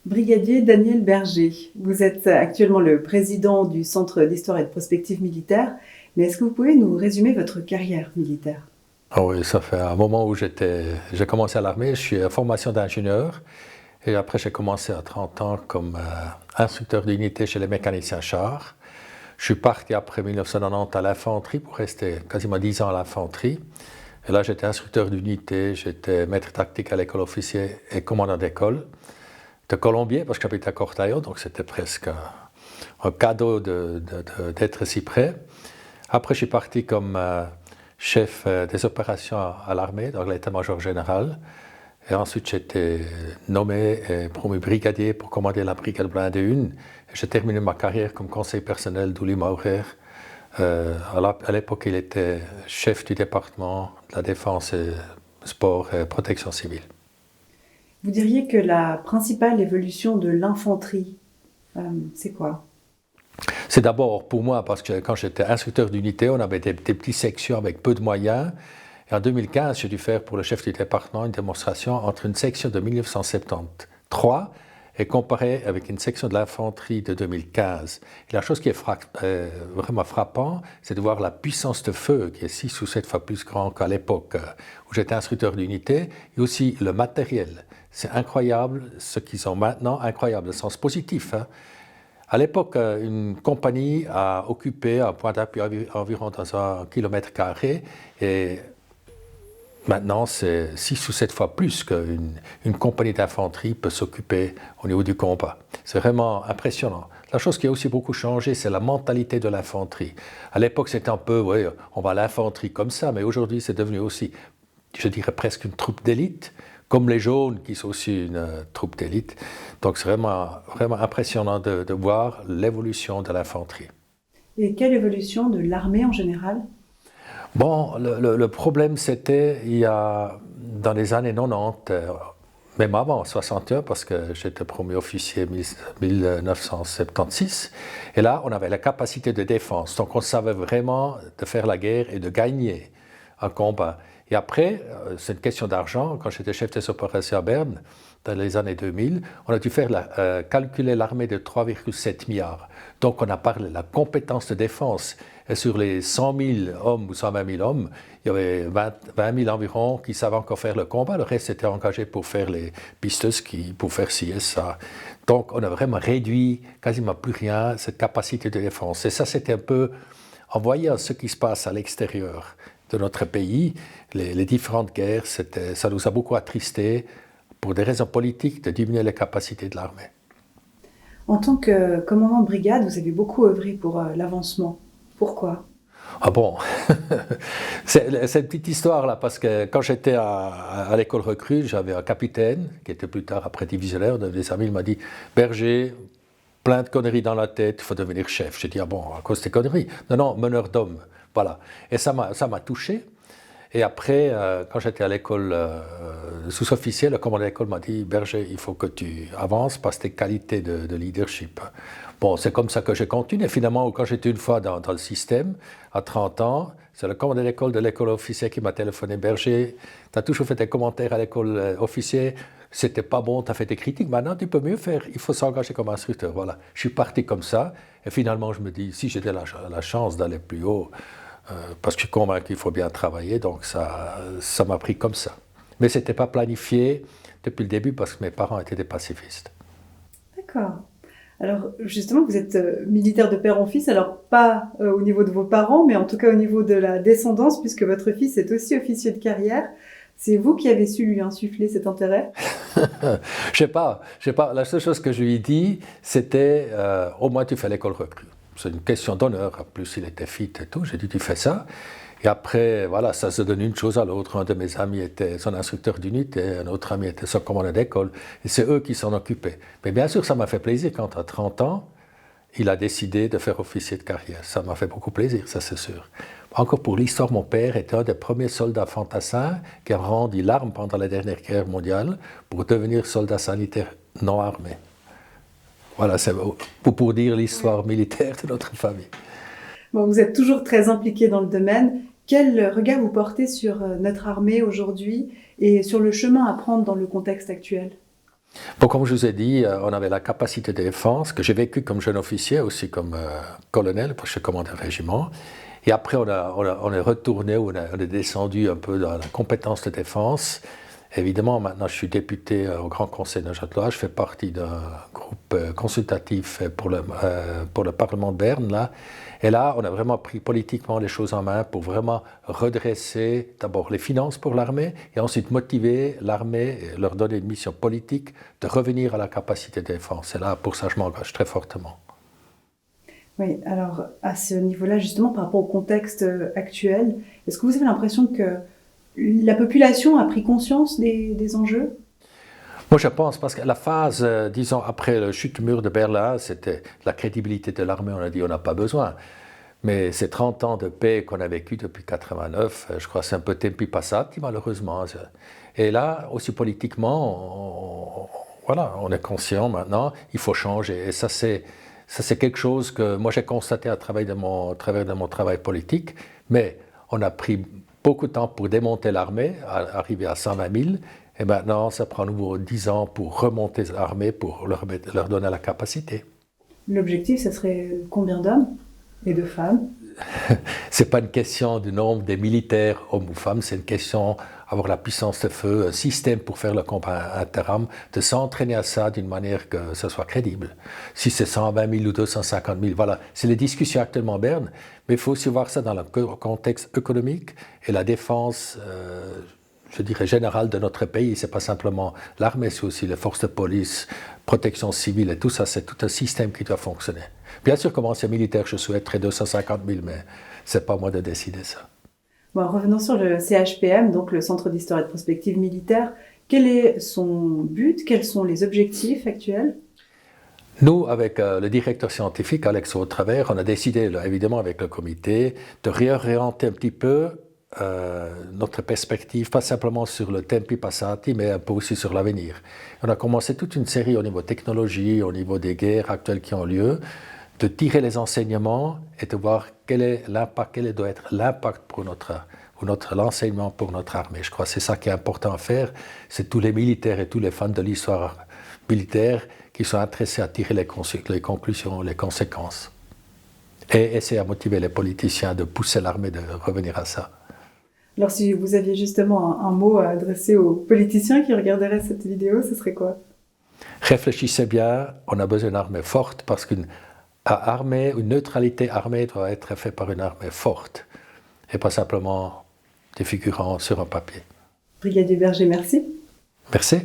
Brigadier Daniel Berger, vous êtes actuellement le président du Centre d'histoire et de prospective militaire, mais est-ce que vous pouvez nous résumer votre carrière militaire? Ah oui, ça fait un moment où j'ai commencé à l'armée, je suis en formation d'ingénieur et après j'ai commencé à 30 ans comme instructeur d'unité chez les mécaniciens chars. Je suis parti après 1990 à l'infanterie pour rester quasiment 10 ans à l'infanterie. Et là j'étais instructeur d'unité, j'étais maître tactique à l'école officier et commandant d'école de Colombier parce que j'habitais à Cortaillon, donc c'était presque un cadeau d'être si près. Après je suis parti comme chef des opérations à l'armée, dans l'état-major général. Et ensuite, j'ai été nommé et promu brigadier pour commander la brigade blindée 1. J'ai terminé ma carrière comme conseiller personnel d'Uli Maurer. À l'époque, il était chef du département de la défense et sport et protection civile. Vous diriez que la principale évolution de l'infanterie, c'est quoi? C'est d'abord pour moi parce que quand j'étais instructeur d'unité, on avait des petites sections avec peu de moyens. Et en 2015, j'ai dû faire pour le chef du département une démonstration entre une section de 1973 et comparée avec une section de l'infanterie de 2015. Et la chose qui est vraiment frappante, c'est de voir la puissance de feu qui est 6 ou 7 fois plus grande qu'à l'époque où j'étais instructeur d'unité, et aussi le matériel. C'est incroyable ce qu'ils ont maintenant, incroyable, dans le sens positif. À l'époque, une compagnie a occupé un point d'appui environ dans 1 km², et maintenant c'est 6 ou 7 fois plus qu'une compagnie d'infanterie peut s'occuper au niveau du combat. C'est vraiment impressionnant. La chose qui a aussi beaucoup changé, c'est la mentalité de l'infanterie. À l'époque, c'était un peu, oui, on va à l'infanterie comme ça, mais aujourd'hui, c'est devenu aussi, je dirais presque une troupe d'élite, comme les jaunes qui sont aussi une troupe d'élite. Donc c'est vraiment impressionnant de voir l'évolution de l'infanterie. Et quelle évolution de l'armée en général? Bon, le problème c'était dans les années 90, même avant 61, parce que j'étais promu officier 1976, et là on avait la capacité de défense, donc on savait vraiment de faire la guerre et de gagner un combat. Et après, c'est une question d'argent. Quand j'étais chef des opérations à Berne, dans les années 2000, on a dû calculer l'armée de 3,7 milliards. Donc on a parlé de la compétence de défense. Et sur les 100 000 hommes ou 120 000 hommes, il y avait 20 000 environ qui savaient encore faire le combat. Le reste était engagé pour faire les pistes de ski, pour faire ci et ça. Donc on a vraiment réduit quasiment plus rien, cette capacité de défense. Et ça, c'était un peu, en voyant ce qui se passe à l'extérieur de notre pays, les différentes guerres, ça nous a beaucoup attristés pour des raisons politiques de diminuer les capacités de l'armée. En tant que commandant de brigade, vous avez beaucoup œuvré pour l'avancement. Pourquoi? Ah bon, c'est une petite histoire là, parce que quand j'étais à l'école recrue, j'avais un capitaine qui était plus tard après divisionnaire, de des amis, il m'a dit « Berger, plein de conneries dans la tête, il faut devenir chef ». J'ai dit « Ah bon, à cause des conneries ?» Non, non, meneur d'hommes, voilà. Et ça m'a touché. Et après, quand j'étais à l'école sous-officier, le commandant de l'école m'a dit « Berger, il faut que tu avances parce que tes qualités de leadership ». Bon, c'est comme ça que j'ai continué. Finalement, quand j'étais une fois dans le système, à 30 ans, c'est le commandant de l'école officier qui m'a téléphoné « Berger, tu as toujours fait tes commentaires à l'école officier, c'était pas bon, tu as fait tes critiques, maintenant tu peux mieux faire, il faut s'engager comme instructeur ». Voilà, je suis parti comme ça, et finalement je me dis, si j'étais la chance d'aller plus haut, parce que je suis convaincu qu'il faut bien travailler, donc ça m'a pris comme ça. Mais ce n'était pas planifié depuis le début parce que mes parents étaient des pacifistes. D'accord. Alors justement, vous êtes militaire de père en fils, alors pas au niveau de vos parents, mais en tout cas au niveau de la descendance, puisque votre fils est aussi officier de carrière. C'est vous qui avez su lui insuffler cet intérêt? Je sais pas. La seule chose que je lui ai dit, c'était au moins tu fais l'école recrue. C'est une question d'honneur. En plus, il était fit et tout. J'ai dit tu fais ça. Et après, voilà, ça se donne une chose à l'autre. Un de mes amis était son instructeur d'unité, un autre ami était son commandant d'école. Et c'est eux qui s'en occupaient. Mais bien sûr, ça m'a fait plaisir quand, à 30 ans, il a décidé de faire officier de carrière. Ça m'a fait beaucoup plaisir, ça c'est sûr. Encore pour l'histoire, mon père était un des premiers soldats fantassins qui a rendu l'arme pendant la dernière guerre mondiale pour devenir soldat sanitaire non armé. Voilà, c'est pour dire l'histoire militaire de notre famille. Bon, vous êtes toujours très impliqué dans le domaine. Quel regard vous portez sur notre armée aujourd'hui et sur le chemin à prendre dans le contexte actuel? Bon, comme je vous ai dit, on avait la capacité de défense, que j'ai vécu comme jeune officier, aussi comme colonel, parce que je commandais un régiment. Et après, on est retourné, on est descendu un peu dans la compétence de défense. Évidemment, maintenant, je suis député au Grand Conseil de Neuchâtel. Je fais partie d'un groupe consultatif pour le Parlement de Berne, là. Et là, on a vraiment pris politiquement les choses en main pour vraiment redresser d'abord les finances pour l'armée et ensuite motiver l'armée et leur donner une mission politique de revenir à la capacité de défense. Et là, pour ça, je m'engage très fortement. Oui, alors à ce niveau-là, justement, par rapport au contexte actuel, est-ce que vous avez l'impression que la population a pris conscience des enjeux? Moi, je pense, parce que la phase, disons, après le chute du mur de Berlin, c'était la crédibilité de l'armée, on a dit on n'a pas besoin. Mais ces 30 ans de paix qu'on a vécu depuis 89, je crois que c'est un peu tempi passati, malheureusement. Et là, aussi politiquement, voilà, on est conscient maintenant, il faut changer. Et ça, c'est quelque chose que moi, j'ai constaté à travers de mon travail politique. Mais on a pris beaucoup de temps pour démonter l'armée, arriver à 120 000. Et maintenant, ça prend à nouveau 10 ans pour remonter l'armée, pour leur donner la capacité. L'objectif, ce serait combien d'hommes et de femmes? C'est pas une question du nombre des militaires, hommes ou femmes, c'est une question d'avoir la puissance de feu, un système pour faire le combat interarmes, de s'entraîner à ça d'une manière que ce soit crédible. Si c'est 120 000 ou 250 000, voilà, c'est les discussions actuellement en Berne, mais il faut aussi voir ça dans le contexte économique et la défense, je dirais, générale de notre pays. C'est pas simplement l'armée, c'est aussi les forces de police, protection civile et tout ça, c'est tout un système qui doit fonctionner. Bien sûr, comme ancien militaire, je souhaiterais 250 000, mais c'est pas moi de décider ça. Bon, revenons sur le CHPM, donc le Centre d'histoire et de prospective militaire. Quel est son but? Quels sont les objectifs actuels? Nous, avec le directeur scientifique, Alex Autravers, on a décidé, là, évidemment avec le comité, de réorienter un petit peu notre perspective, pas simplement sur le tempi passati, mais un peu aussi sur l'avenir. On a commencé toute une série au niveau technologie, au niveau des guerres actuelles qui ont lieu, de tirer les enseignements et de voir quel est l'impact, quel doit être l'impact pour l'enseignement pour notre armée. Je crois que c'est ça qui est important à faire. C'est tous les militaires et tous les fans de l'histoire militaire qui sont intéressés à tirer les conclusions, les conséquences. Et essayer à motiver les politiciens de pousser l'armée de revenir à ça. Alors si vous aviez justement un mot à adresser aux politiciens qui regarderaient cette vidéo, ce serait quoi? Réfléchissez bien, on a besoin d'une armée forte parce qu'une neutralité armée doit être faite par une armée forte et pas simplement des figurants sur un papier. Brigadier Berger, merci. Merci.